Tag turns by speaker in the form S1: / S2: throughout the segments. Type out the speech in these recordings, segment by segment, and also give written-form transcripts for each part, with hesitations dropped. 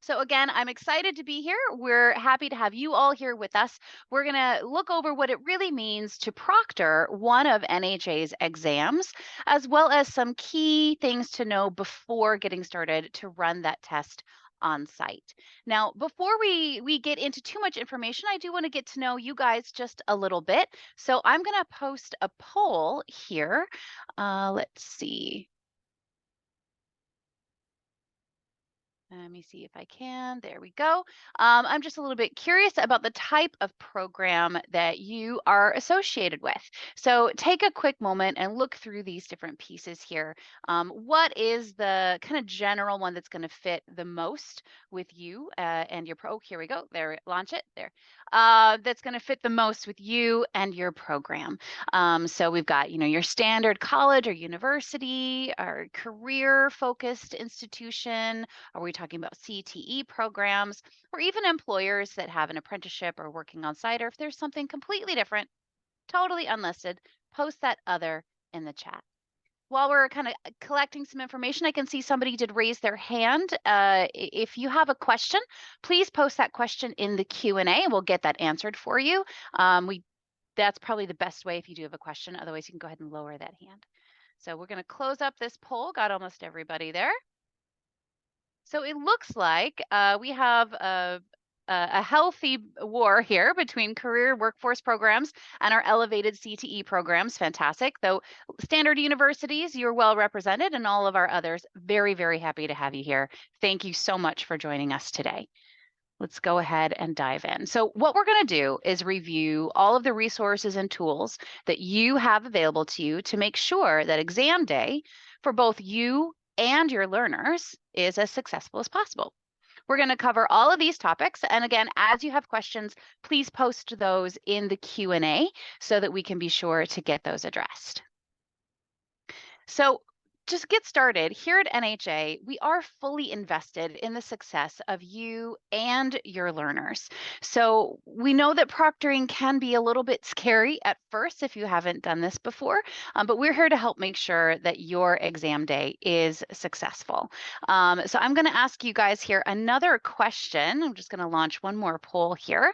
S1: So again, I'm excited to be here. We're happy to have you all here with us. We're going to look over what it really means to proctor one of NHA's exams, as well as some key things to know before getting started to run that test on site. Now, before we get into too much information, I do want to get to know you guys just a little bit. So I'm going to post a poll here. Let's see. Let me see if I can. There we go. I'm just a little bit curious about the type of program that you are associated with. So take a quick moment and look through these different pieces here. What is the kind of general one that's going to fit the most with you and your pro? Oh, here we go. There, launch it there. That's going to fit the most with you and your program. So we've got, your standard college or university or career-focused institution. Are we talking about CTE programs or even employers that have an apprenticeship or working on site? Or if there's something completely different, totally unlisted, post that other in the chat. While we're kind of collecting some information, I can see somebody did raise their hand. If you have a question, please post that question in the Q&A. We'll get that answered for you. That's probably the best way if you do have a question. Otherwise, you can go ahead and lower that hand. So we're going to close up this poll. Got almost everybody there. So it looks like we have a healthy war here between career workforce programs and our elevated CTE programs. Fantastic. Though standard universities, you're well represented, and all of our others, very, very happy to have you here. Thank you so much for joining us today. Let's go ahead and dive in. So what we're going to do is review all of the resources and tools that you have available to you to make sure that exam day for both you and your learners is as successful as possible. We're going to cover all of these topics. And again, as you have questions, please post those in the Q&A so that we can be sure to get those addressed. So just get started, here at NHA, we are fully invested in the success of you and your learners. So we know that proctoring can be a little bit scary at first if you haven't done this before, but we're here to help make sure that your exam day is successful. So I'm going to ask you guys here another question. I'm just going to launch one more poll here.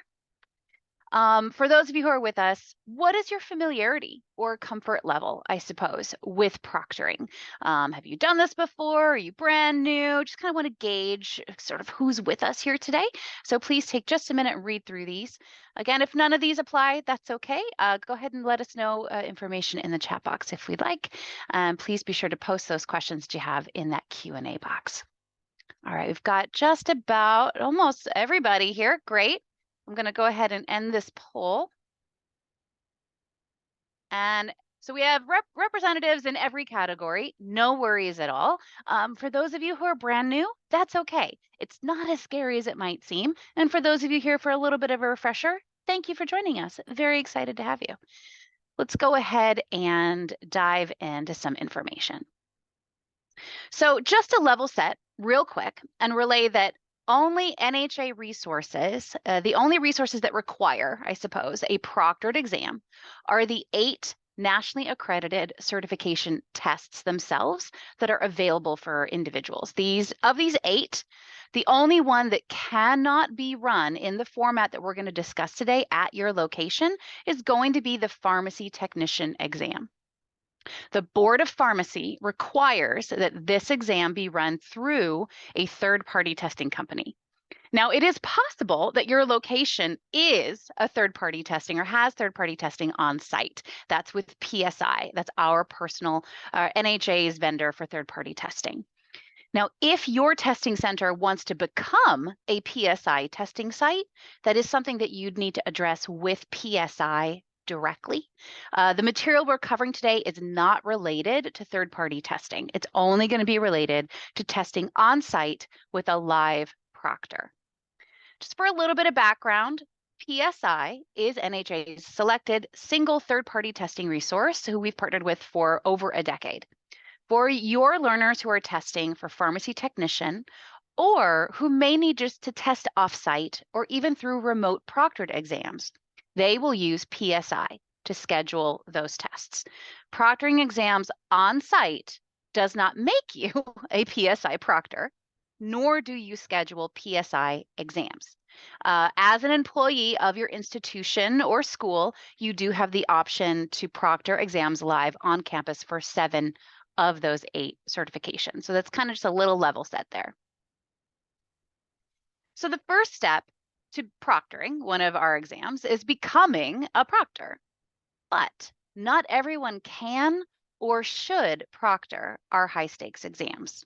S1: For those of you who are with us, what is your familiarity or comfort level, I suppose, with proctoring? Have you done this before? Are you brand new? Just kind of want to gauge sort of who's with us here today. So please take just a minute and read through these. Again, if none of these apply, that's okay. Go ahead and let us know information in the chat box if we'd like. Please be sure to post those questions that you have in that Q&A box. All right, we've got just about almost everybody here. Great. I'm going to go ahead and end this poll. And so we have representatives in every category. No worries at all. For those of you who are brand new, that's okay. It's not as scary as it might seem. And for those of you here for a little bit of a refresher, thank you for joining us. Very excited to have you. Let's go ahead and dive into some information. So just to level set real quick and relay that only NHA resources, the only resources that require, I suppose, a proctored exam are the 8 nationally accredited certification tests themselves that are available for individuals. Of these 8, the only one that cannot be run in the format that we're going to discuss today at your location is going to be the pharmacy technician exam. The Board of Pharmacy requires that this exam be run through a third-party testing company. Now, it is possible that your location is a third-party testing or has third-party testing on site. That's with PSI. That's our personal NHA's vendor for third-party testing. Now, if your testing center wants to become a PSI testing site, that is something that you'd need to address with PSI directly. The material we're covering today is not related to third-party testing. It's only going to be related to testing on site with a live proctor. Just for a little bit of background, PSI is NHA's selected single third-party testing resource who we've partnered with for over a decade. For your learners who are testing for pharmacy technician or who may need just to test off-site or even through remote proctored exams, they will use PSI to schedule those tests. Proctoring exams on site does not make you a PSI proctor. nor do you schedule PSI exams. As an employee of your institution or school, you do have the option to proctor exams live on campus for 7 of those 8 certifications. So that's kind of just a little level set there. So the first step to proctoring one of our exams is becoming a proctor. But not everyone can or should proctor our high stakes exams.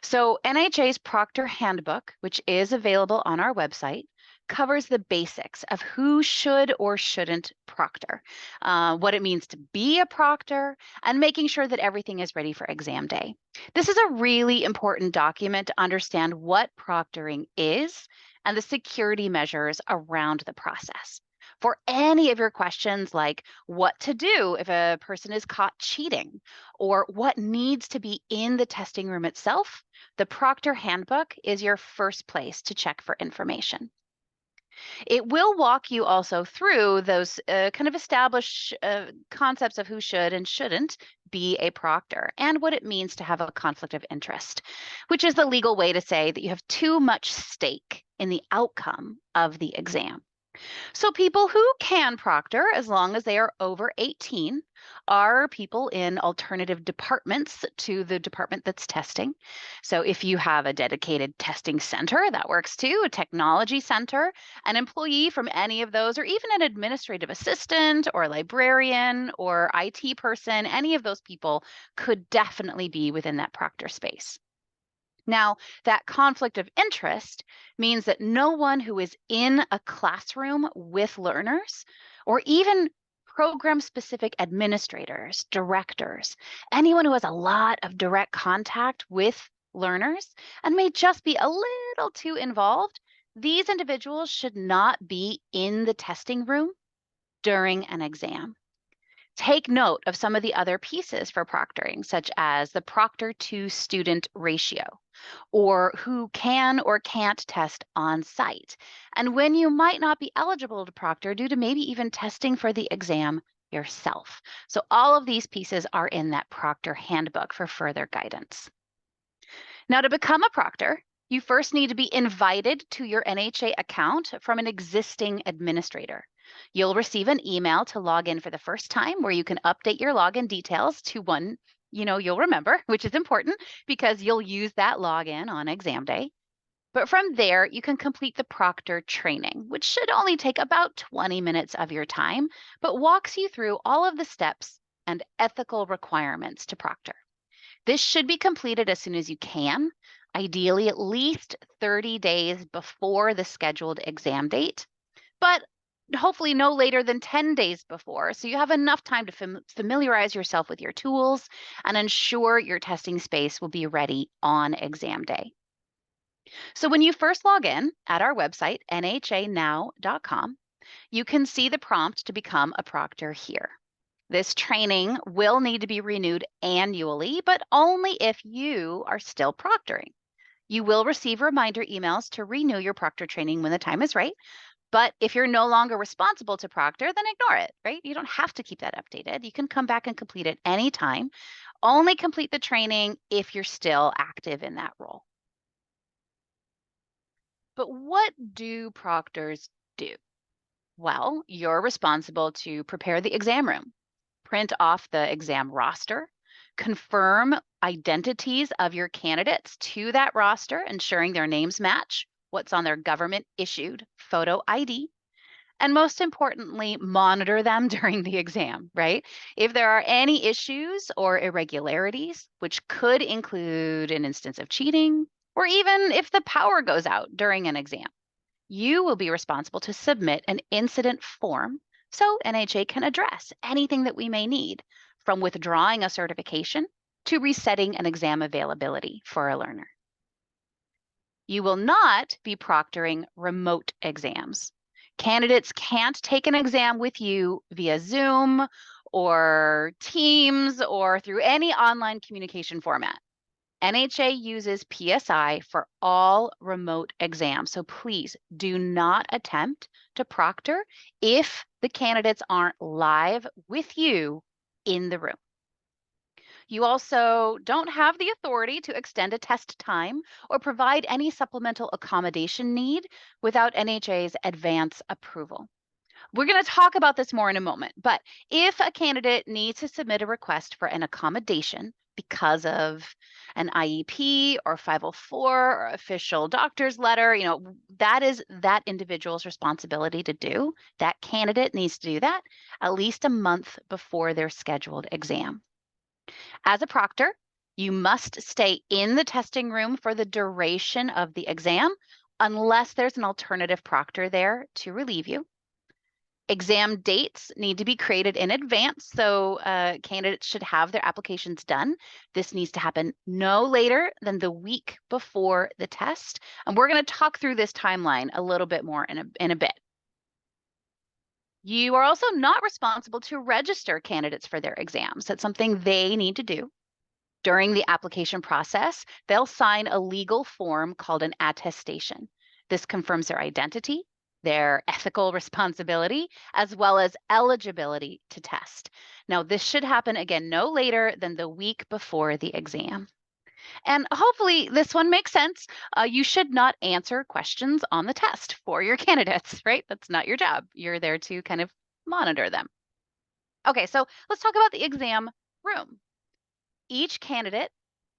S1: So, NHA's Proctor Handbook, which is available on our website, covers the basics of who should or shouldn't proctor, what it means to be a proctor, and making sure that everything is ready for exam day. This is a really important document to understand what proctoring is and the security measures around the process. For any of your questions like what to do if a person is caught cheating or what needs to be in the testing room itself, the Proctor Handbook is your first place to check for information. It will walk you also through those kind of established concepts of who should and shouldn't be a proctor and what it means to have a conflict of interest, which is the legal way to say that you have too much stake in the outcome of the exam. So people who can proctor, as long as they are over 18, are people in alternative departments to the department that's testing. So if you have a dedicated testing center, that works too, a technology center, an employee from any of those, or even an administrative assistant or librarian or IT person, any of those people could definitely be within that proctor space. Now, that conflict of interest means that no one who is in a classroom with learners, or even program-specific administrators, directors, anyone who has a lot of direct contact with learners and may just be a little too involved, these individuals should not be in the testing room during an exam. Take note of some of the other pieces for proctoring, such as the proctor to student ratio, or who can or can't test on site, and when you might not be eligible to proctor due to maybe even testing for the exam yourself. So all of these pieces are in that Proctor Handbook for further guidance. Now, to become a proctor, you first need to be invited to your NHA account from an existing administrator. You'll receive an email to log in for the first time where you can update your login details to one you'll remember, which is important because you'll use that login on exam day. But from there, you can complete the proctor training, which should only take about 20 minutes of your time, but walks you through all of the steps and ethical requirements to proctor. This should be completed as soon as you can, ideally at least 30 days before the scheduled exam date, but hopefully no later than 10 days before, so you have enough time to familiarize yourself with your tools and ensure your testing space will be ready on exam day. So when you first log in at our website, nhanow.com, you can see the prompt to become a proctor here. This training will need to be renewed annually, but only if you are still proctoring. You will receive reminder emails to renew your proctor training when the time is right. But if you're no longer responsible to proctor, then ignore it, right? You don't have to keep that updated. You can come back and complete it anytime. Only complete the training if you're still active in that role. But what do proctors do? Well, you're responsible to prepare the exam room, print off the exam roster, confirm identities of your candidates to that roster, ensuring their names match what's on their government issued photo ID, and most importantly, monitor them during the exam, right? If there are any issues or irregularities, which could include an instance of cheating, or even if the power goes out during an exam, you will be responsible to submit an incident form so NHA can address anything that we may need, from withdrawing a certification to resetting an exam availability for a learner. You will not be proctoring remote exams. Candidates can't take an exam with you via Zoom or Teams or through any online communication format. NHA uses PSI for all remote exams, so please do not attempt to proctor if the candidates aren't live with you in the room. You also don't have the authority to extend a test time or provide any supplemental accommodation need without NHA's advance approval. We're going to talk about this more in a moment, but if a candidate needs to submit a request for an accommodation because of an IEP or 504 or official doctor's letter, that is that individual's responsibility to do. That candidate needs to do that at least a month before their scheduled exam. As a proctor, you must stay in the testing room for the duration of the exam unless there's an alternative proctor there to relieve you. Exam dates need to be created in advance, so candidates should have their applications done. This needs to happen no later than the week before the test. And we're going to talk through this timeline a little bit more in a bit. You are also not responsible to register candidates for their exams. That's something they need to do. During the application process, they'll sign a legal form called an attestation. This confirms their identity, their ethical responsibility, as well as eligibility to test. Now, this should happen again no later than the week before the exam. And hopefully this one makes sense. You should not answer questions on the test for your candidates, right? That's not your job. You're there to kind of monitor them. Okay, so let's talk about the exam room. Each candidate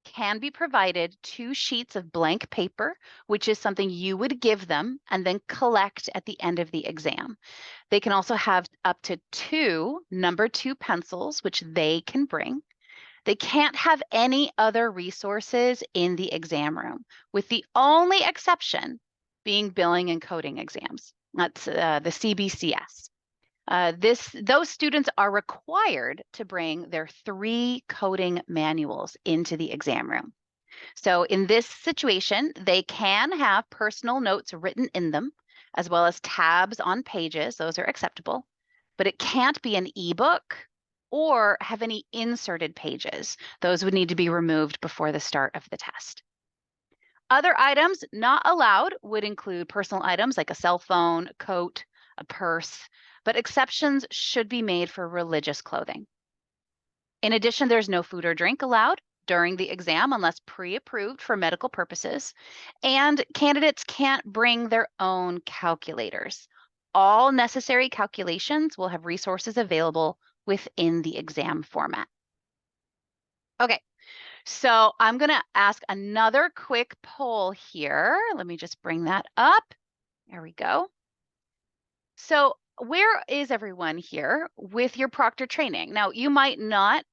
S1: can be provided 2 sheets of blank paper, which is something you would give them and then collect at the end of the exam. They can also have up to 2 number 2 pencils, which they can bring. They can't have any other resources in the exam room, with the only exception being billing and coding exams. That's the CBCS. Those students are required to bring their 3 coding manuals into the exam room. So in this situation, they can have personal notes written in them, as well as tabs on pages. Those are acceptable, but it can't be an ebook or have any inserted pages. Those would need to be removed before the start of the test. Other items not allowed would include personal items like a cell phone, a coat, a purse, but exceptions should be made for religious clothing. In addition, there's no food or drink allowed during the exam unless pre-approved for medical purposes, and candidates can't bring their own calculators. All necessary calculations will have resources available within the exam format. Okay, so I'm going to ask another quick poll here. Let me just bring that up. There we go. So where is everyone here with your proctor training? Now, you might not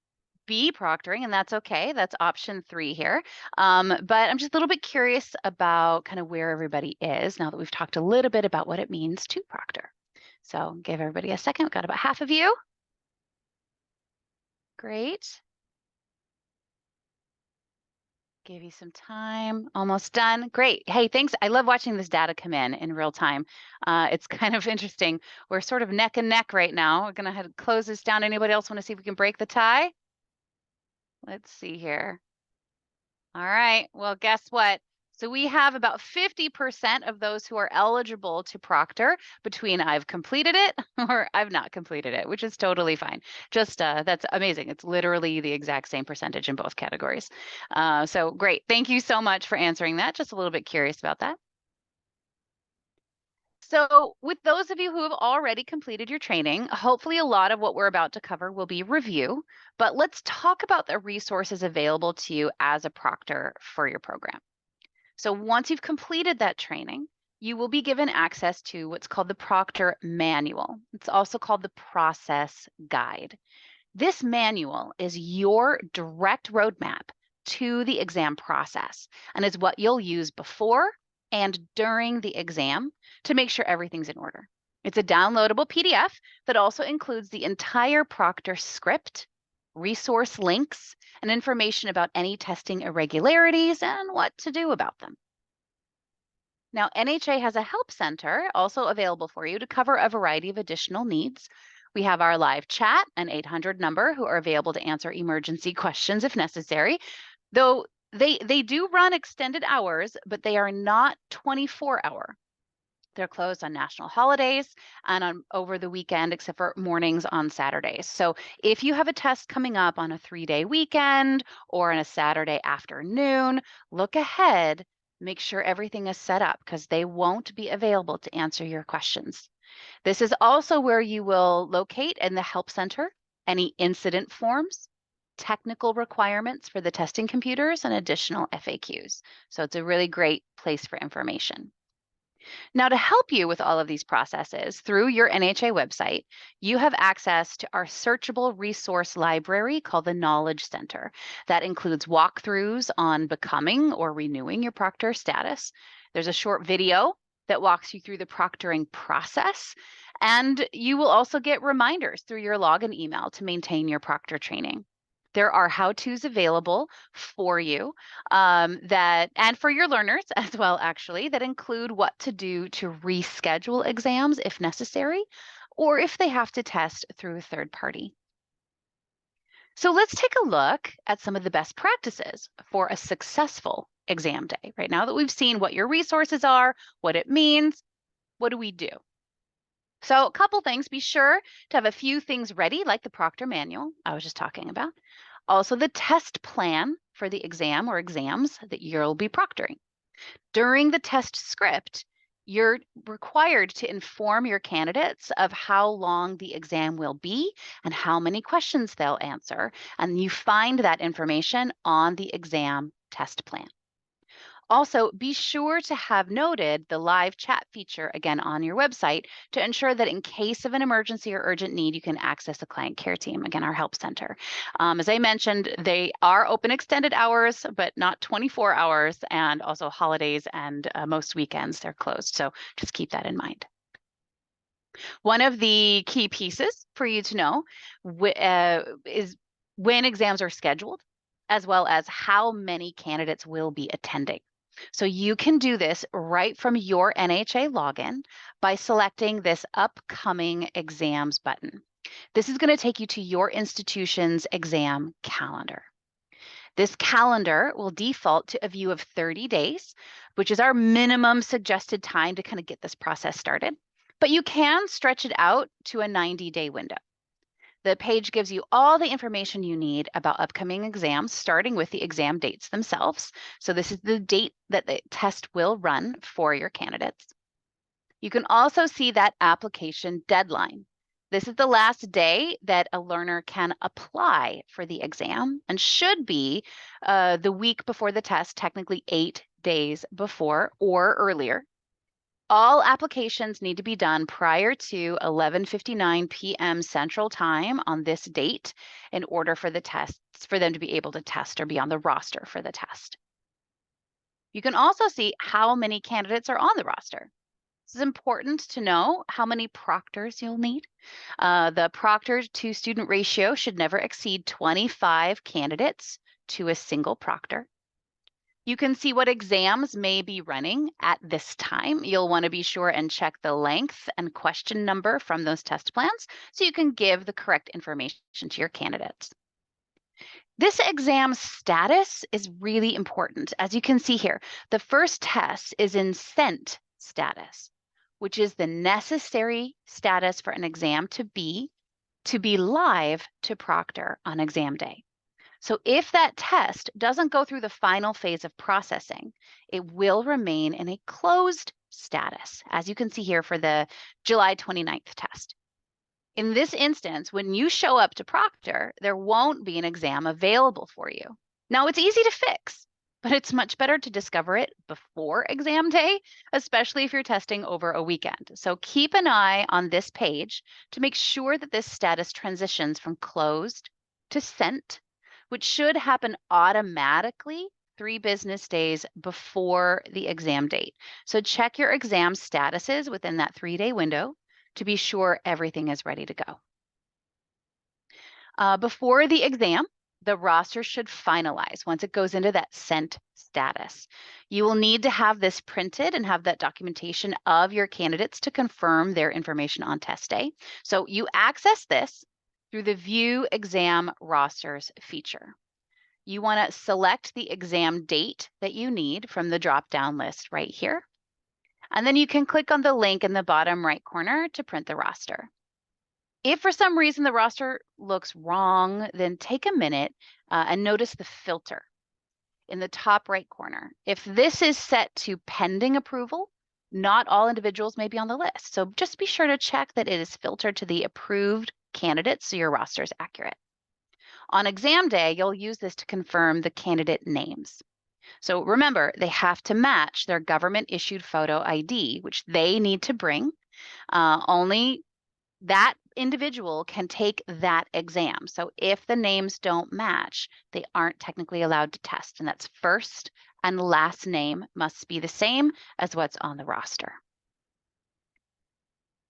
S1: be proctoring, and that's okay. That's option 3 here. But I'm just a little bit curious about kind of where everybody is now that we've talked a little bit about what it means to proctor. So give everybody a second. We've got about half of you. Great. Give you some time. Almost done. Great. Hey, thanks. I love watching this data come in real time. It's kind of interesting. We're sort of neck and neck right now. We're going to close this down. Anybody else want to see if we can break the tie? Let's see here. All right. Well, guess what? So we have about 50% of those who are eligible to proctor between I've completed it or I've not completed it, which is totally fine. Just that's amazing. It's literally the exact same percentage in both categories. So great. Thank you so much for answering that. Just a little bit curious about that. So with those of you who have already completed your training, hopefully a lot of what we're about to cover will be review, but let's talk about the resources available to you as a proctor for your program. So once you've completed that training, you will be given access to what's called the Proctor Manual. It's also called the Process Guide. This manual is your direct roadmap to the exam process and is what you'll use before and during the exam to make sure everything's in order. It's a downloadable PDF that also includes the entire proctor script, resource links, and information about any testing irregularities and what to do about them. Now, NHA has a help center also available for you to cover a variety of additional needs. We have our live chat, an 800 number, who are available to answer emergency questions if necessary, though they do run extended hours, but they are not 24-hour. They're closed on national holidays and on over the weekend, except for mornings on Saturdays. So if you have a test coming up on a 3-day weekend or on a Saturday afternoon, look ahead, make sure everything is set up because they won't be available to answer your questions. This is also where you will locate in the Help Center any incident forms, technical requirements for the testing computers, and additional FAQs. So it's a really great place for information. Now, to help you with all of these processes through your NHA website, you have access to our searchable resource library called the Knowledge Center. That includes walkthroughs on becoming or renewing your proctor status. There's a short video that walks you through the proctoring process, and you will also get reminders through your login email to maintain your proctor training. There are how-tos available for you and for your learners as well, actually, that include what to do to reschedule exams if necessary, or if they have to test through a third party. So let's take a look at some of the best practices for a successful exam day. Right now that we've seen what your resources are, what it means, what do we do? So a couple things, be sure to have a few things ready, like the proctor manual I was just talking about. Also the test plan for the exam or exams that you'll be proctoring. During the test script, you're required to inform your candidates of how long the exam will be and how many questions they'll answer. And you find that information on the exam test plan. Also, be sure to have noted the live chat feature again on your website to ensure that in case of an emergency or urgent need, you can access the client care team, again, our help center. As I mentioned, they are open extended hours, but not 24 hours, and also holidays and most weekends they're closed. So just keep that in mind. One of the key pieces for you to know is when exams are scheduled, as well as how many candidates will be attending. So you can do this right from your NHA login by selecting this upcoming exams button. This is going to take you to your institution's exam calendar. This calendar will default to a view of 30 days, which is our minimum suggested time to kind of get this process started. But you can stretch it out to a 90-day window. The page gives you all the information you need about upcoming exams, starting with the exam dates themselves. So this is the date that the test will run for your candidates. You can also see that application deadline. This is the last day that a learner can apply for the exam and should be the week before the test, technically 8 days before or earlier. All applications need to be done prior to 11:59 p.m. Central Time on this date in order for the tests for them to be able to test or be on the roster for the test. You can also see how many candidates are on the roster. This is important to know how many proctors you'll need. The proctor to student ratio should never exceed 25 candidates to a single proctor. You can see what exams may be running at this time. You'll want to be sure and check the length and question number from those test plans so you can give the correct information to your candidates. This exam status is really important. As you can see here, the first test is in sent status, which is the necessary status for an exam to be live to proctor on exam day. So if that test doesn't go through the final phase of processing, it will remain in a closed status, as you can see here for the July 29th test. In this instance, when you show up to proctor, there won't be an exam available for you. Now, it's easy to fix, but it's much better to discover it before exam day, especially if you're testing over a weekend. So keep an eye on this page to make sure that this status transitions from closed to sent, which should happen automatically 3 business days before the exam date. So check your exam statuses within that 3-day window to be sure everything is ready to go. Before the exam, the roster should finalize once it goes into that sent status. You will need to have this printed and have that documentation of your candidates to confirm their information on test day. So you access this through the View Exam Rosters feature. You want to select the exam date that you need from the drop-down list right here. And then you can click on the link in the bottom right corner to print the roster. If for some reason the roster looks wrong, then take a minute and notice the filter in the top right corner. If this is set to pending approval, not all individuals may be on the list. So just be sure to check that it is filtered to the approved candidates so your roster is accurate. On exam day, you'll use this to confirm the candidate names. So remember, they have to match their government issued photo ID, which they need to bring. Only that individual can take that exam. So if the names don't match, they aren't technically allowed to test. And that's first and last name must be the same as what's on the roster.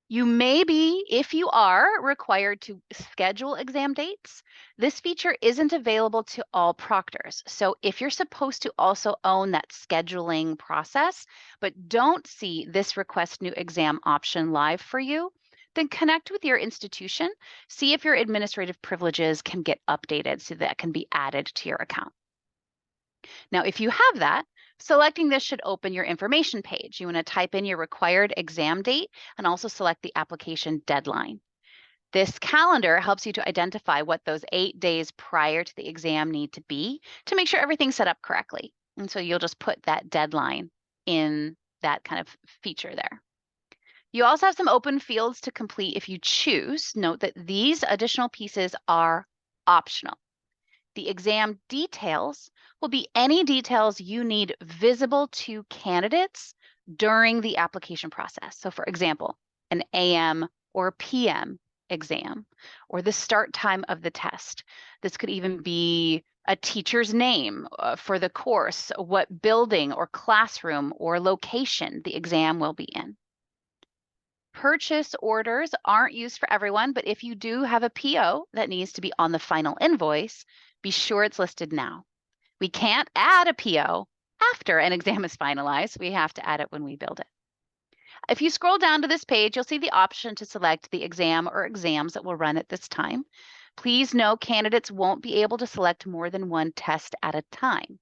S1: You may be, if you are, required to schedule exam dates. This feature isn't available to all proctors. So if you're supposed to also own that scheduling process, but don't see this request new exam option live for you, then connect with your institution, see if your administrative privileges can get updated so that can be added to your account. Now, if you have that, selecting this should open your information page. You want to type in your required exam date and also select the application deadline. This calendar helps you to identify what those 8 days prior to the exam need to be to make sure everything's set up correctly. And so you'll just put that deadline in that kind of feature there. You also have some open fields to complete if you choose. Note that these additional pieces are optional. The exam details will be any details you need visible to candidates during the application process. So for example, an AM or PM exam, or the start time of the test. This could even be a teacher's name for the course, what building or classroom or location the exam will be in. Purchase orders aren't used for everyone, but if you do have a PO that needs to be on the final invoice, be sure it's listed now. We can't add a PO after an exam is finalized. We have to add it when we build it. If you scroll down to this page, you'll see the option to select the exam or exams that will run at this time. Please know candidates won't be able to select more than one test at a time.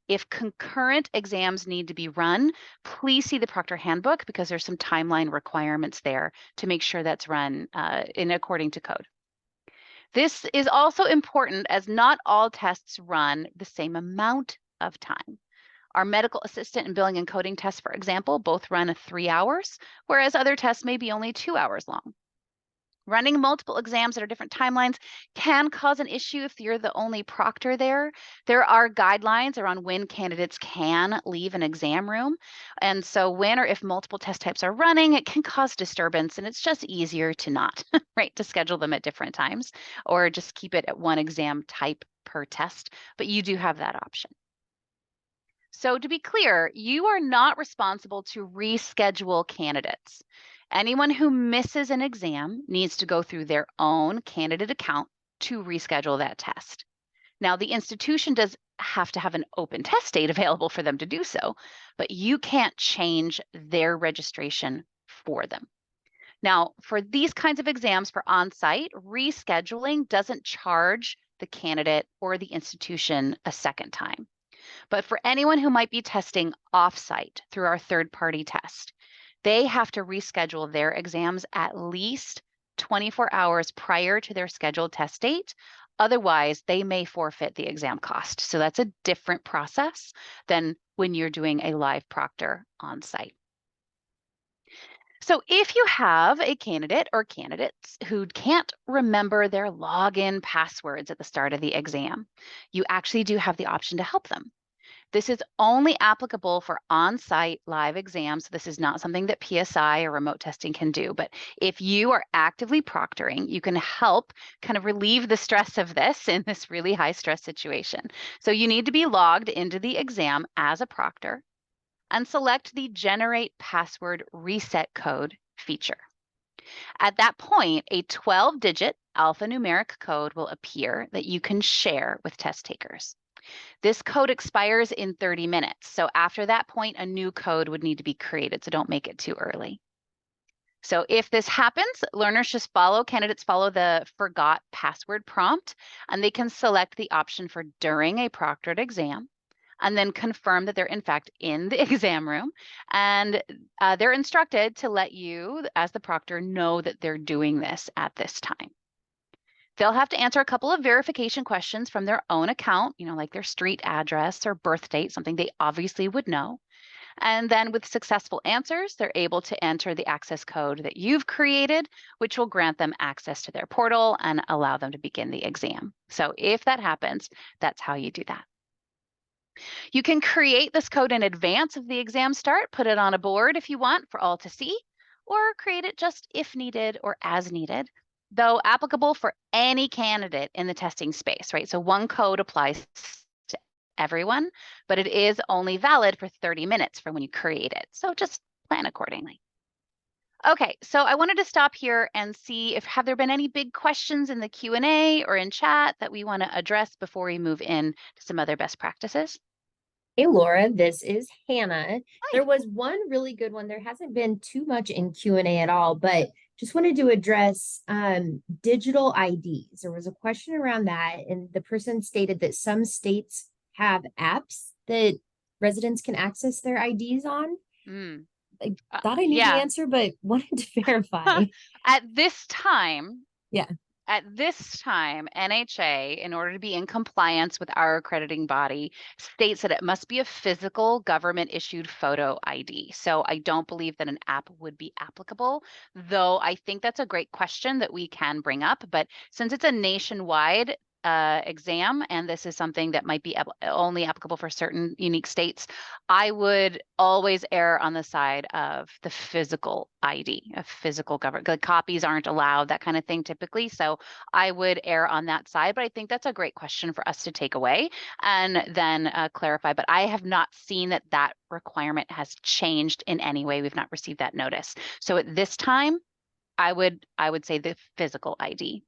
S1: If concurrent exams need to be run, please see the Proctor Handbook because there's some timeline requirements there to make sure that's run in according to code. This is also important as not all tests run the same amount of time. Our medical assistant and billing and coding tests, for example, both run 3 hours, whereas other tests may be only 2 hours long. Running multiple exams at different timelines can cause an issue if you're the only proctor there. There are guidelines around when candidates can leave an exam room. And so when or if multiple test types are running, it can cause disturbance, and it's just easier to not, right, to schedule them at different times or just keep it at one exam type per test. But you do have that option. So to be clear, you are not responsible to reschedule candidates. Anyone who misses an exam needs to go through their own candidate account to reschedule that test. Now, the institution does have to have an open test date available for them to do so, but you can't change their registration for them. Now, for these kinds of exams for on-site, rescheduling doesn't charge the candidate or the institution a second time. But for anyone who might be testing off-site through our third-party test, they have to reschedule their exams at least 24 hours prior to their scheduled test date. Otherwise, they may forfeit the exam cost. So that's a different process than when you're doing a live proctor on site. So if you have a candidate or candidates who can't remember their login passwords at the start of the exam, you actually do have the option to help them. This is only applicable for on-site live exams. This is not something that PSI or remote testing can do. But if you are actively proctoring, you can help kind of relieve the stress of this in this really high stress situation. So you need to be logged into the exam as a proctor and select the Generate Password Reset Code feature. At that point, a 12-digit alphanumeric code will appear that you can share with test takers. This code expires in 30 minutes. So after that point, a new code would need to be created. So don't make it too early. So if this happens, learners just candidates follow the forgot password prompt, and they can select the option for during a proctored exam. and then confirm that they're in fact in the exam room. And they're instructed to let you, as the proctor, know that they're doing this at this time. They'll have to answer a couple of verification questions from their own account, like their street address or birth date, something they obviously would know. And then with successful answers, they're able to enter the access code that you've created, which will grant them access to their portal and allow them to begin the exam. So if that happens, that's how you do that. You can create this code in advance of the exam start, put it on a board if you want for all to see, or create it just if needed or as needed, though applicable for any candidate in the testing space, right? So one code applies to everyone, but it is only valid for 30 minutes from when you create it. So just plan accordingly. Okay, so I wanted to stop here and see if have there been any big questions in the Q&A or in chat that we want to address before we move in to some other best practices.
S2: Hey, Laura, this is Hannah.
S1: Hi.
S2: There was one really good one. There hasn't been too much in Q&A at all, but just wanted to address digital IDs. There was a question around that, and the person stated that some states have apps that residents can access their IDs on.
S1: Mm.
S2: I thought I knew the
S1: Yeah.
S2: answer, but wanted to verify.
S1: At this time,
S2: Yeah.
S1: NHA, in order to be in compliance with our accrediting body, states that it must be a physical government issued photo ID. So I don't believe that an app would be applicable, though I think that's a great question that we can bring up. But since it's a nationwide exam, and this is something that might be only applicable for certain unique states, I would always err on the side of the physical ID, a physical government. The copies aren't allowed, that kind of thing typically. So I would err on that side, but I think that's a great question for us to take away and then clarify. But I have not seen that that requirement has changed in any way. We've not received that notice. So at this time, I would say the physical ID.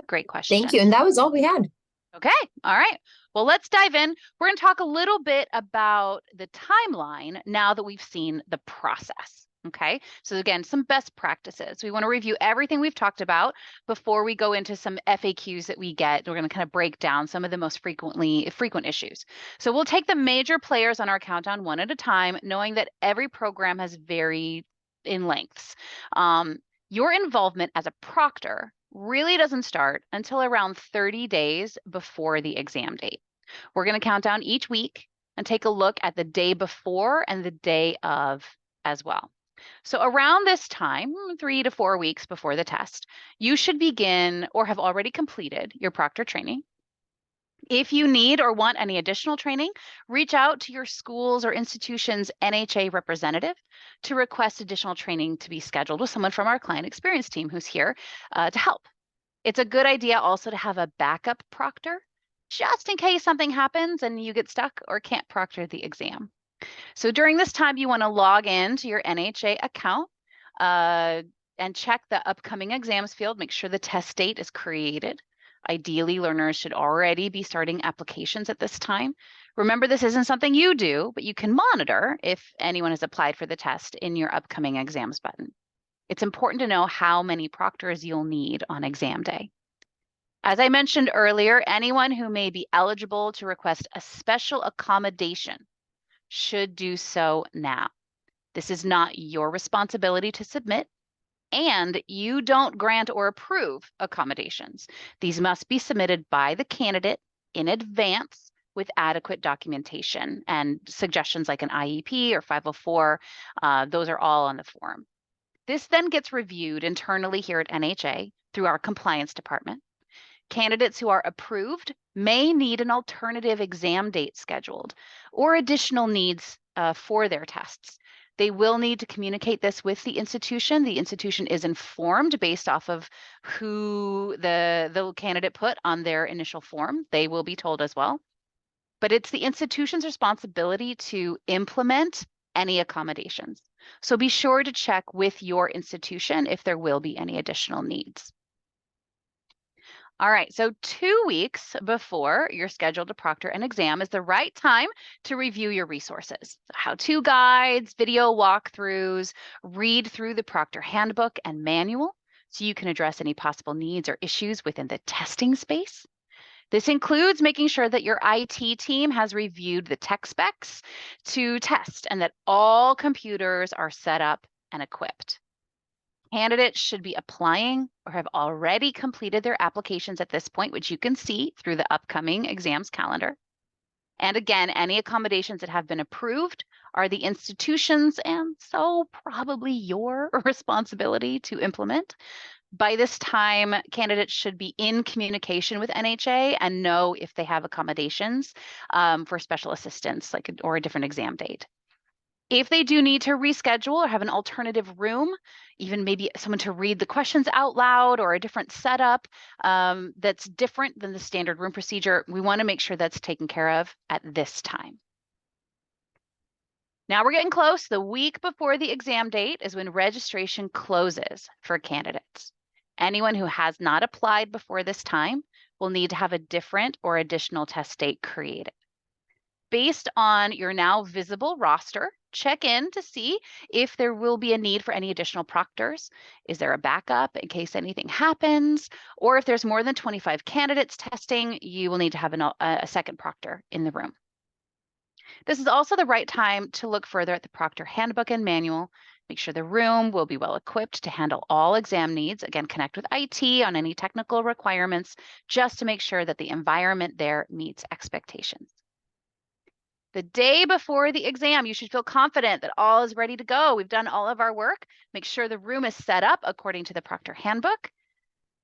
S1: Great
S2: Thank you.
S1: question.
S2: And that was all we had.
S1: Okay. All right. Well, let's dive in. We're going to talk a little bit about the timeline now that we've seen the process. Okay. So again, some best practices. We want to review everything we've talked about before we go into some FAQs that we get. We're going to kind of break down some of the most frequent issues. So we'll take the major players on our countdown one at a time, knowing that every program has varied in lengths. Your involvement as a proctor really doesn't start until around 30 days before the exam date. We're going to count down each week and take a look at the day before and the day of as well. So around this time, 3 to 4 weeks before the test, you should begin or have already completed your proctor training. If you need or want any additional training, reach out to your school's or institution's NHA representative to request additional training to be scheduled with someone from our client experience team who's here to help. It's a good idea also to have a backup proctor just in case something happens and you get stuck or can't proctor the exam. So during this time, you want to log in to your NHA account and check the upcoming exams field. Make sure the test date is created. Ideally, learners should already be starting applications at this time. Remember, this isn't something you do, but you can monitor if anyone has applied for the test in your upcoming exams button. It's important to know how many proctors you'll need on exam day. As I mentioned earlier, anyone who may be eligible to request a special accommodation should do so now. This is not your responsibility to submit, and you don't grant or approve accommodations. These must be submitted by the candidate in advance with adequate documentation and suggestions like an IEP or 504. Those are all on the form. This then gets reviewed internally here at NHA through our compliance department. Candidates who are approved may need an alternative exam date scheduled or additional needs for their tests. They will need to communicate this with the institution. The institution is informed based off of who the candidate put on their initial form. They will be told as well. But it's the institution's responsibility to implement any accommodations. So be sure to check with your institution if there will be any additional needs. All right, so 2 weeks before you're scheduled to proctor an exam is the right time to review your resources. How-to guides, video walkthroughs, read through the proctor handbook and manual so you can address any possible needs or issues within the testing space. This includes making sure that your IT team has reviewed the tech specs to test and that all computers are set up and equipped. Candidates should be applying or have already completed their applications at this point, which you can see through the upcoming exams calendar. And again, any accommodations that have been approved are the institutions and so probably your responsibility to implement. By this time, candidates should be in communication with NHA and know if they have accommodations for special assistance, or a different exam date. If they do need to reschedule or have an alternative room, even maybe someone to read the questions out loud or a different setup that's different than the standard room procedure, we want to make sure that's taken care of at this time. Now we're getting close. The week before the exam date is when registration closes for candidates. Anyone who has not applied before this time will need to have a different or additional test date created. Based on your now visible roster, check in to see if there will be a need for any additional proctors. Is there a backup in case anything happens? Or if there's more than 25 candidates testing, you will need to have a second proctor in the room. This is also the right time to look further at the proctor handbook and manual. Make sure the room will be well equipped to handle all exam needs. Again, connect with IT on any technical requirements, just to make sure that the environment there meets expectations. The day before the exam, you should feel confident that all is ready to go. We've done all of our work. Make sure the room is set up according to the proctor handbook.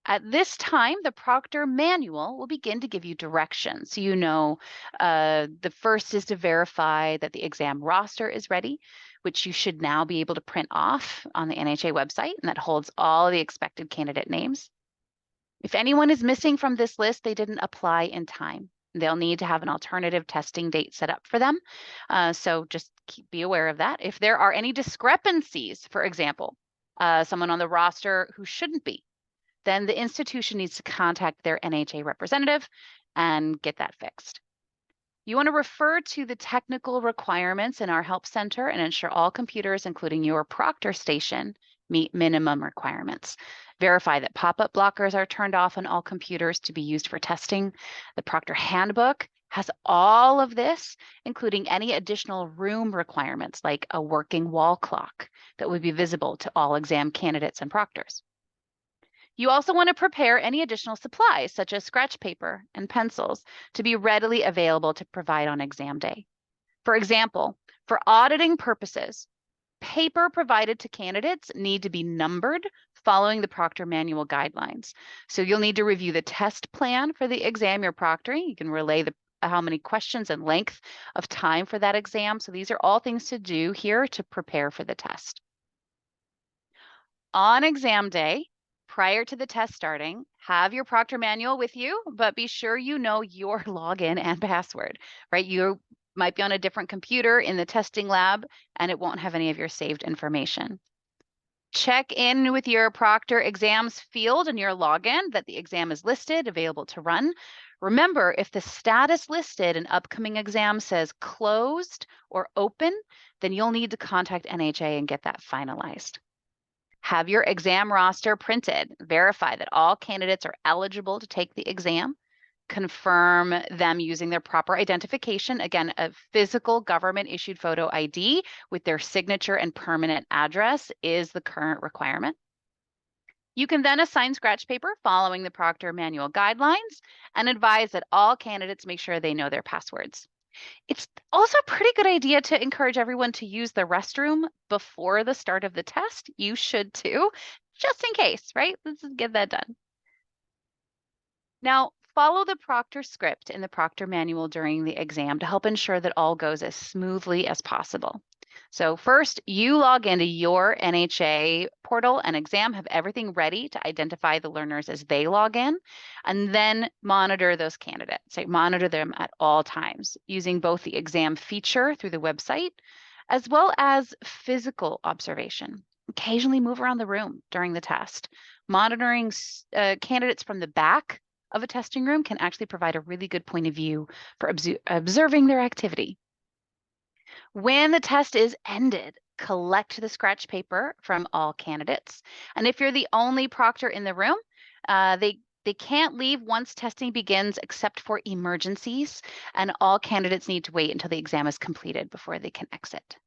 S1: At this time, the proctor manual will begin to give you directions. So the first is to verify that the exam roster is ready, which you should now be able to print off on the NHA website, and that holds all the expected candidate names. If anyone is missing from this list, they didn't apply in time. They'll need to have an alternative testing date set up for them. So just be aware of that. If there are any discrepancies, for example, someone on the roster who shouldn't be, then the institution needs to contact their NHA representative and get that fixed. You want to refer to the technical requirements in our help center and ensure all computers, including your proctor station, meet minimum requirements. Verify that pop-up blockers are turned off on all computers to be used for testing. The proctor handbook has all of this, including any additional room requirements like a working wall clock that would be visible to all exam candidates and proctors. You also want to prepare any additional supplies, such as scratch paper and pencils, to be readily available to provide on exam day. For example, for auditing purposes, paper provided to candidates need to be numbered following the proctor manual guidelines. So you'll need to review the test plan for the exam you're proctoring. You can relay how many questions and length of time for that exam. So these are all things to do here to prepare for the test. On exam day, prior to the test starting, have your proctor manual with you, but be sure you know your login and password, right? You might be on a different computer in the testing lab and it won't have any of your saved information. Check in with your proctor exams field in your login that the exam is listed, available to run. Remember, if the status listed in upcoming exam says closed or open, then you'll need to contact NHA and get that finalized. Have your exam roster printed. Verify that all candidates are eligible to take the exam. Confirm them using their proper identification. Again, a physical government issued photo ID with their signature and permanent address is the current requirement. You can then assign scratch paper following the proctor manual guidelines and advise that all candidates make sure they know their passwords. It's also a pretty good idea to encourage everyone to use the restroom before the start of the test. You should too, just in case, right? Let's get that done. Now, follow the proctor script in the proctor manual during the exam to help ensure that all goes as smoothly as possible. So first, you log into your NHA portal and exam, have everything ready to identify the learners as they log in, and then monitor those candidates. So monitor them at all times using both the exam feature through the website, as well as physical observation. Occasionally move around the room during the test. Monitoring candidates from the back of a testing room can actually provide a really good point of view for observing their activity. When the test is ended, collect the scratch paper from all candidates. And if you're the only proctor in the room, they They can't leave once testing begins except for emergencies, and all candidates need to wait until the exam is completed before they can exit.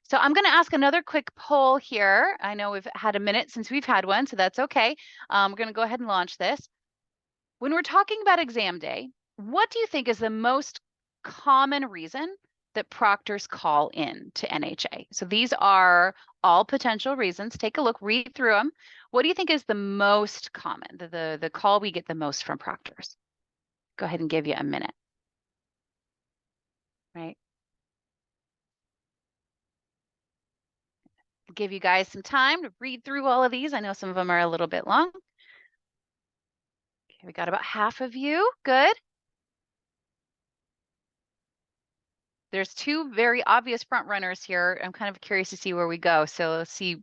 S1: So I'm going to ask another quick poll here. I know we've had a minute since we've had one, so that's okay. We're going to go ahead and launch this. When we're talking about exam day, what do you think is the most common reason that proctors call in to NHA? So these are all potential reasons. Take a look, read through them. What do you think is the most common, the call we get the most from proctors? Go ahead and give you a minute. Right? Give you guys some time to read through all of these. I know some of them are a little bit long. Okay, we got about half of you. Good. There's two very obvious front runners here. I'm kind of curious to see where we go. So let's see.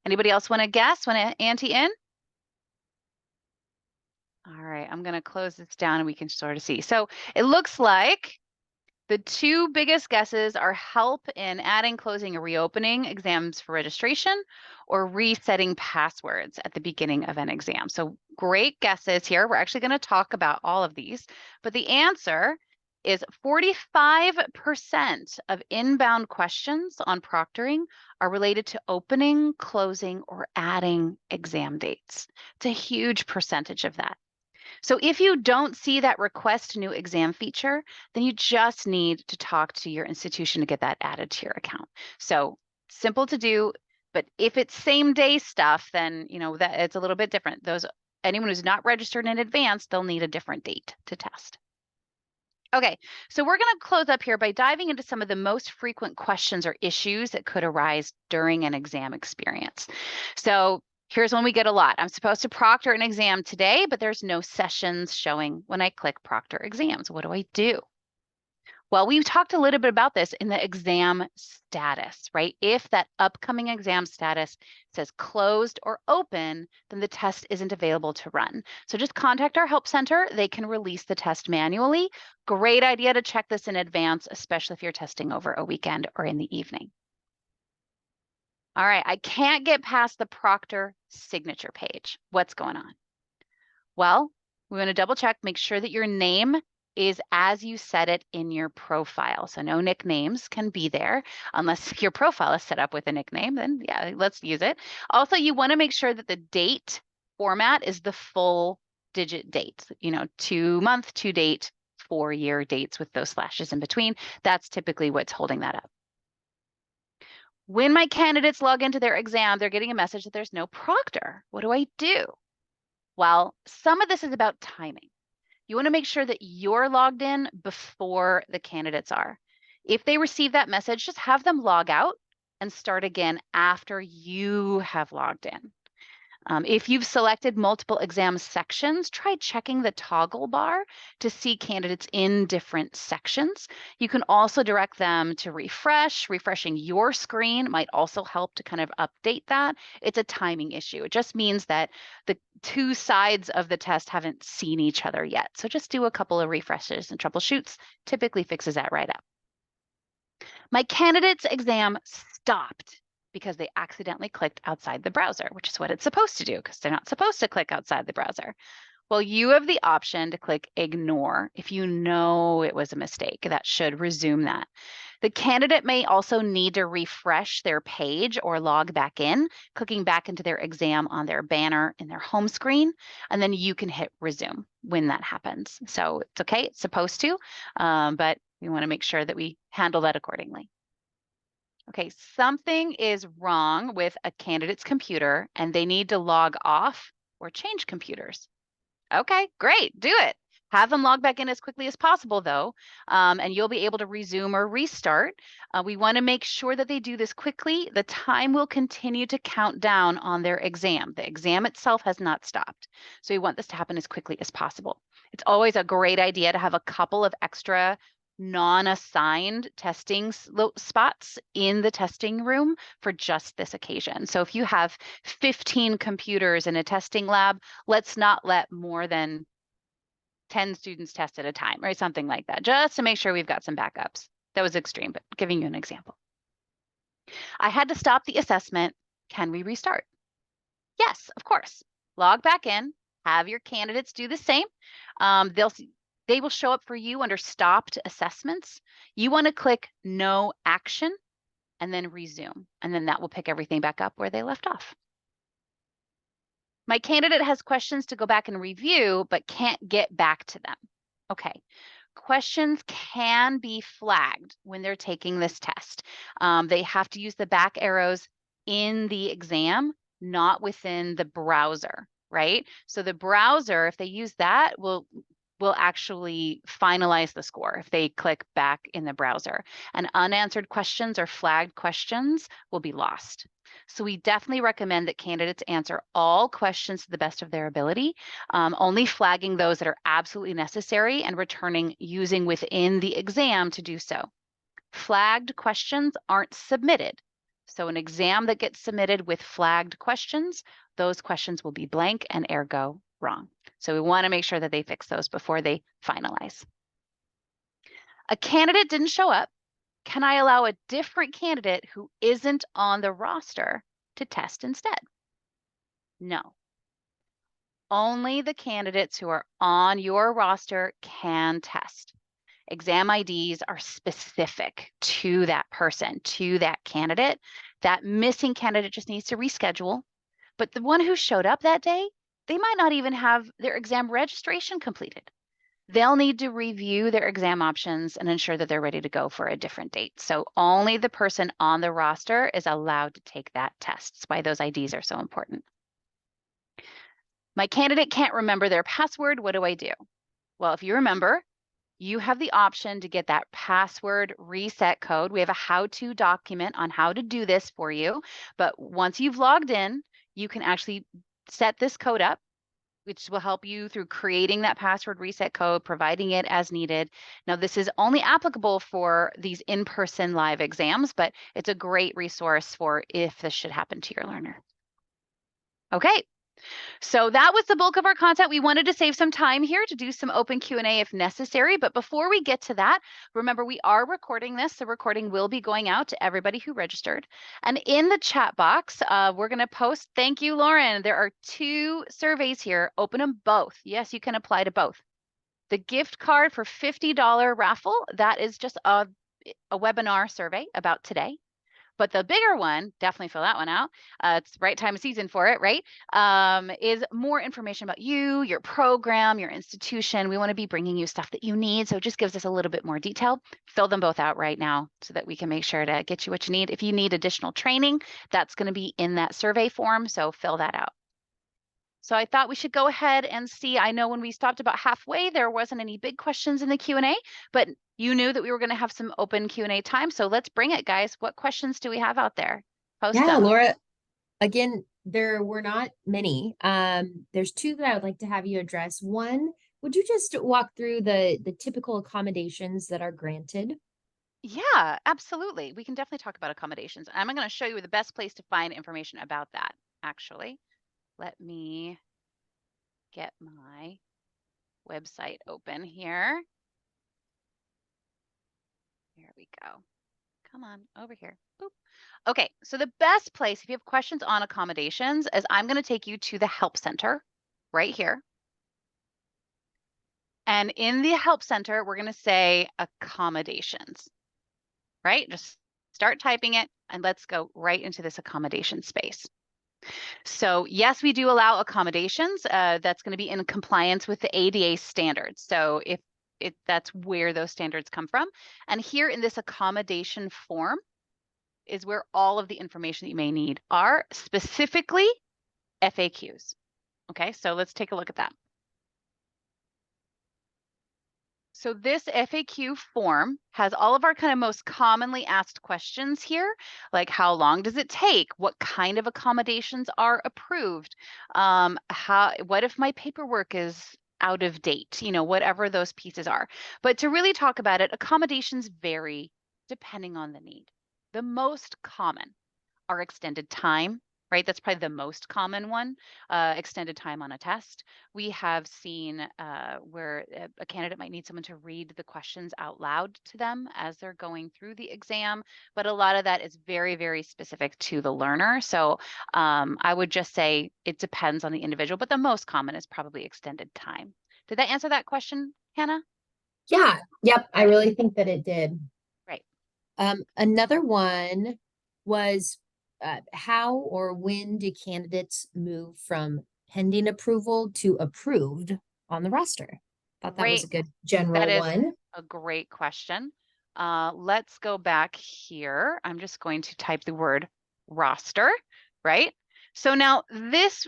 S1: Anybody else want to guess? Want to ante in? All right, I'm going to close this down and we can sort of see. So it looks like the two biggest guesses are help in adding, closing, or reopening exams for registration or resetting passwords at the beginning of an exam. So great guesses here. We're actually going to talk about all of these, but the answer is 45% of inbound questions on proctoring are related to opening, closing, or adding exam dates. It's a huge percentage of that. So if you don't see that request new exam feature, then you just need to talk to your institution to get that added to your account. So simple to do, but if it's same day stuff, then that it's a little bit different. Anyone who's not registered in advance, they'll need a different date to test. Okay, so we're going to close up here by diving into some of the most frequent questions or issues that could arise during an exam experience. So here's one we get a lot. I'm supposed to proctor an exam today, but there's no sessions showing when I click proctor exams. What do I do? Well, we've talked a little bit about this in the exam status, right? If that upcoming exam status says closed or open, then the test isn't available to run. So just contact our help center. They can release the test manually. Great idea to check this in advance, especially if you're testing over a weekend or in the evening. All right, I can't get past the proctor signature page. What's going on? Well, we want to double check, make sure that your name is as you set it in your profile. So no nicknames can be there unless your profile is set up with a nickname, then yeah, let's use it. Also, you want to make sure that the date format is the full digit date, 2-month, 2-date, 4-year dates with those slashes in between. That's typically what's holding that up. When my candidates log into their exam, they're getting a message that there's no proctor. What do I do? Well, some of this is about timing. You want to make sure that you're logged in before the candidates are. If they receive that message, just have them log out and start again after you have logged in. If you've selected multiple exam sections, try checking the toggle bar to see candidates in different sections. You can also direct them to refresh. Refreshing your screen might also help to kind of update that. It's a timing issue. It just means that the two sides of the test haven't seen each other yet. So just do a couple of refreshes and troubleshoots. Typically fixes that right up. My candidate's exam stopped because they accidentally clicked outside the browser, which is what it's supposed to do because they're not supposed to click outside the browser. Well, you have the option to click ignore if you know it was a mistake. That should resume that. The candidate may also need to refresh their page or log back in, clicking back into their exam on their banner in their home screen, and then you can hit resume when that happens. So it's okay, it's supposed to, but we want to make sure that we handle that accordingly. Okay, something is wrong with a candidate's computer and they need to log off or change computers. Okay, great, do it. Have them log back in as quickly as possible though, and you'll be able to resume or restart. We want to make sure that they do this quickly. The time will continue to count down on their exam. The exam itself has not stopped. So we want this to happen as quickly as possible. It's always a great idea to have a couple of extra non-assigned testing spots in the testing room for just this occasion. So if you have 15 computers in a testing lab, let's not let more than 10 students test at a time, right? Something like that, just to make sure we've got some backups. That was extreme, but giving you an example. I had to stop the assessment. Can we restart? Yes, of course. Log back in, Have your candidates do the same. They will show up for you under stopped assessments. You want to click no action and then resume, and then that will pick everything back up where they left off. My candidate has questions to go back and review, but can't get back to them. Okay. Questions can be flagged when they're taking this test. They have to use the back arrows in the exam, not within the browser, right? So the browser, if they use that, will actually finalize the score if they click back in the browser. And unanswered questions or flagged questions will be lost. So we definitely recommend that candidates answer all questions to the best of their ability, only flagging those that are absolutely necessary and returning using within the exam to do so. Flagged questions aren't submitted. So an exam that gets submitted with flagged questions, those questions will be blank and ergo wrong. So we want to make sure that they fix those before they finalize. A candidate didn't show up. Can I allow a different candidate who isn't on the roster to test instead? No. Only the candidates who are on your roster can test. Exam IDs are specific to that person, to that candidate. That missing candidate just needs to reschedule. But the one who showed up that day, they might not even have their exam registration completed. They'll need to review their exam options and ensure that they're ready to go for a different date. So only the person on the roster is allowed to take that test. That's why those IDs are so important. My candidate can't remember their password. What do I do? Well, if you remember, you have the option to get that password reset code. We have a how-to document on how to do this for you. But once you've logged in, you can actually set this code up, which will help you through creating that password reset code, providing it as needed. Now, this is only applicable for these in-person live exams, but it's a great resource for if this should happen to your learner. Okay. So that was the bulk of our content. We wanted to save some time here to do some open Q&A if necessary. But before we get to that, remember we are recording this. The recording will be going out to everybody who registered. And in the chat box, we're going to post, thank you, Lauren. There are 2 surveys here. Open them both. Yes, you can apply to both. The gift card for $50 raffle, that is just a webinar survey about today. But the bigger one, definitely fill that one out. It's the right time of season for it, right? Is more information about you, your program, your institution. We want to be bringing you stuff that you need. So it just gives us a little bit more detail. Fill them both out right now so that we can make sure to get you what you need. If you need additional training, that's going to be in that survey form. So fill that out. So I thought we should go ahead and see. I know when we stopped about halfway, there wasn't any big questions in the Q&A, but you knew that we were going to have some open Q&A time. So let's bring it, guys. What questions do we have out there? Post
S2: Yeah,
S1: them.
S2: Laura, again, there were not many. There's 2 that I would like to have you address. One, would you just walk through the typical accommodations that are granted?
S1: Yeah, absolutely. We can definitely talk about accommodations. I'm going to show you the best place to find information about that, actually. Let me get my website open here. Here we go. Come on, over here. Boop. Okay, so the best place if you have questions on accommodations is I'm going to take you to the Help Center right here. And in the Help Center, we're going to say accommodations, right? Just start typing it and let's go right into this accommodation space. So yes, we do allow accommodations. That's going to be in compliance with the ADA standards. So if that's where those standards come from. And here in this accommodation form is where all of the information that you may need are, specifically FAQs. Okay, so let's take a look at that. So this FAQ form has all of our kind of most commonly asked questions here, like how long does it take? What kind of accommodations are approved? What if my paperwork is out of date? You know, whatever those pieces are. But to really talk about it, accommodations vary depending on the need. The most common are extended time, right? That's probably the most common one, extended time on a test. We have seen where a candidate might need someone to read the questions out loud to them as they're going through the exam, but a lot of that is very, very specific to the learner. So I would just say it depends on the individual, but the most common is probably extended time. Did that answer that question, Hannah?
S2: Yeah, yep, I
S1: Right.
S2: really think that it did.
S1: Right.
S2: Another one was how or when do candidates move from pending approval to approved on the roster? Thought that was
S1: Great.
S2: a good
S1: That
S2: general
S1: is
S2: one.
S1: a great question. Let's go back here. I'm just going to type the word roster, right? So now this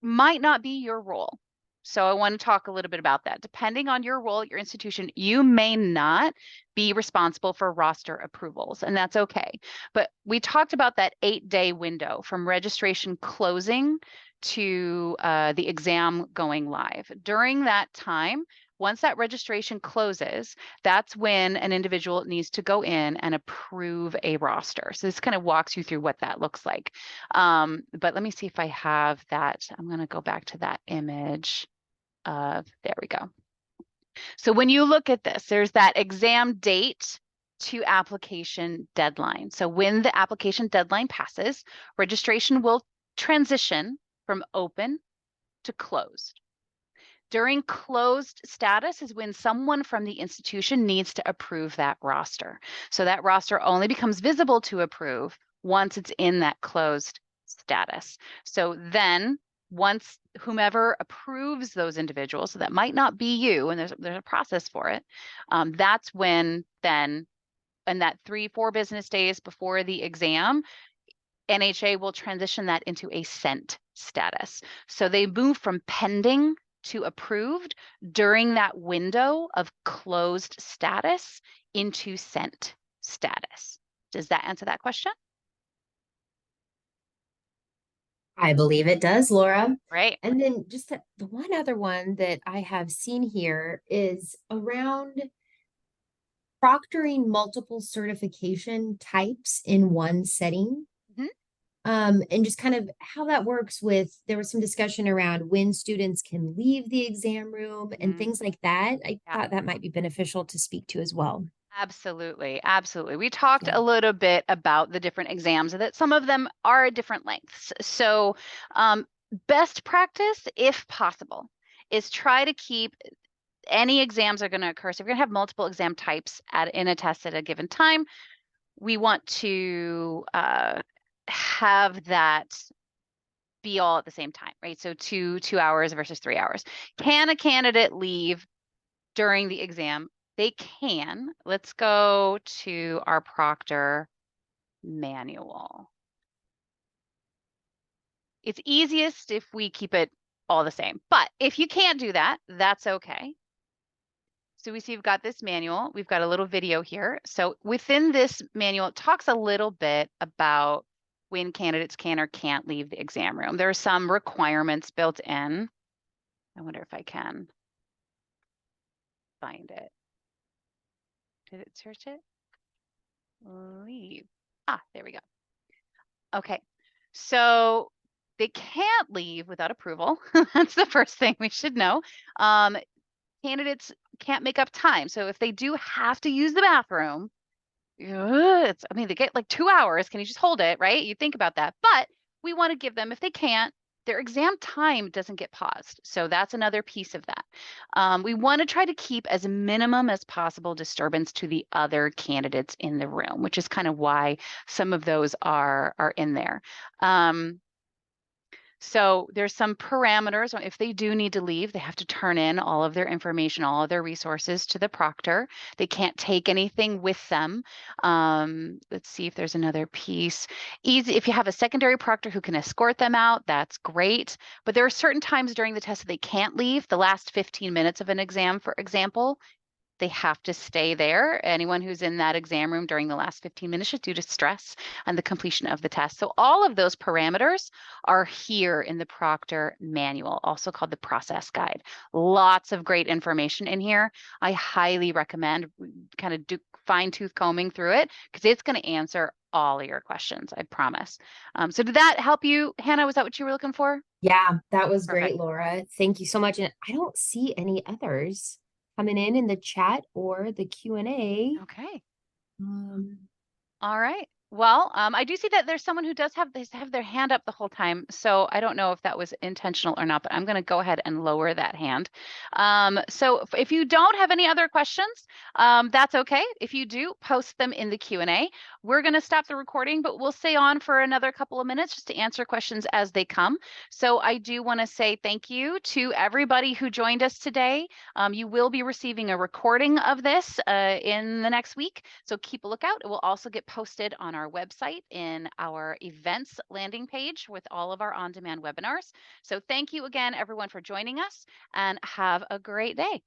S1: might not be your role. So I want to talk a little bit about that. Depending on your role at your institution, you may not be responsible for roster approvals, and that's okay. But we talked about that 8-day window from registration closing to the exam going live. During that time, once that registration closes, that's when an individual needs to go in and approve a roster. So this kind of walks you through what that looks like. But let me see if I have that. I'm going to go back to that image of, there we go. So when you look at this, there's that exam date to application deadline. So when the application deadline passes, registration will transition from open to closed. During closed status is when someone from the institution needs to approve that roster. So that roster only becomes visible to approve once it's in that closed status. So then once whomever approves those individuals, so that might not be you, and there's a process for it, that's when then, and that 3-4 business days before the exam, NHA will transition that into a sent status. So they move from pending to approved during that window of closed status into sent status. Does that answer that question?
S2: I believe it does, Laura.
S1: Right.
S2: And then just the one other one that I have seen here is around proctoring multiple certification types in one setting.
S1: Mhm.
S2: And just kind of how that works with, there was some discussion around when students can leave the exam room and
S1: Mhm.
S2: things like that. I
S1: Yeah.
S2: thought that might be beneficial to speak to as well.
S1: Absolutely, absolutely. We talked
S2: Yeah.
S1: a little bit about the different exams and that some of them are different lengths. So, best practice, if possible, is try to keep any exams are going to occur. So, if you're going to have multiple exam types in a test at a given time, we want to have that be all at the same time, right? So, 2 hours versus 3 hours. Can a candidate leave during the exam? They can. Let's go to our proctor manual. It's easiest if we keep it all the same. But if you can't do that, that's okay. So we see we've got this manual. We've got a little video here. So within this manual, it talks a little bit about when candidates can or can't leave the exam room. There are some requirements built in. I wonder if I can find it. Did it search it? Leave. Ah, there we go. Okay. So they can't leave without approval. That's the first thing we should know. Candidates can't make up time. So if they do have to use the bathroom, I mean, they get like 2 hours. Can you just hold it, right? You think about that. But we want to give them, if they can't, their exam time doesn't get paused. So that's another piece of that. We want to try to keep as minimum as possible disturbance to the other candidates in the room, which is kind of why some of those are in there. So there's some parameters. If they do need to leave, they have to turn in all of their information, all of their resources to the proctor. They can't take anything with them. Let's see if there's another piece. Easy. If you have a secondary proctor who can escort them out, that's great. But there are certain times during the test that they can't leave. The last 15 minutes of an exam, for example, they have to stay there. Anyone who's in that exam room during the last 15 minutes is due to stress and the completion of the test. So all of those parameters are here in the proctor manual, also called the process guide. Lots of great information in here. I highly recommend kind of do fine tooth combing through it because it's going to answer all of your questions, I promise. So did that help you, Hannah? Was that what you were looking for?
S2: Yeah, that was great,
S1: Perfect.
S2: Laura. Thank you so much. And I don't see any others coming in the chat or the Q&A.
S1: Okay.
S2: Um,
S1: All right. Well, I do see that there's someone who does have their hand up the whole time. So I don't know if that was intentional or not, but I'm going to go ahead and lower that hand. So if you don't have any other questions, that's okay. If you do, post them in the Q&A. We're going to stop the recording, but we'll stay on for another couple of minutes just to answer questions as they come. So I do want to say thank you to everybody who joined us today. You will be receiving a recording of this in the next week, so keep a lookout. It will also get posted on our website in our events landing page with all of our on-demand webinars. So thank you again, everyone, for joining us, and have a great day.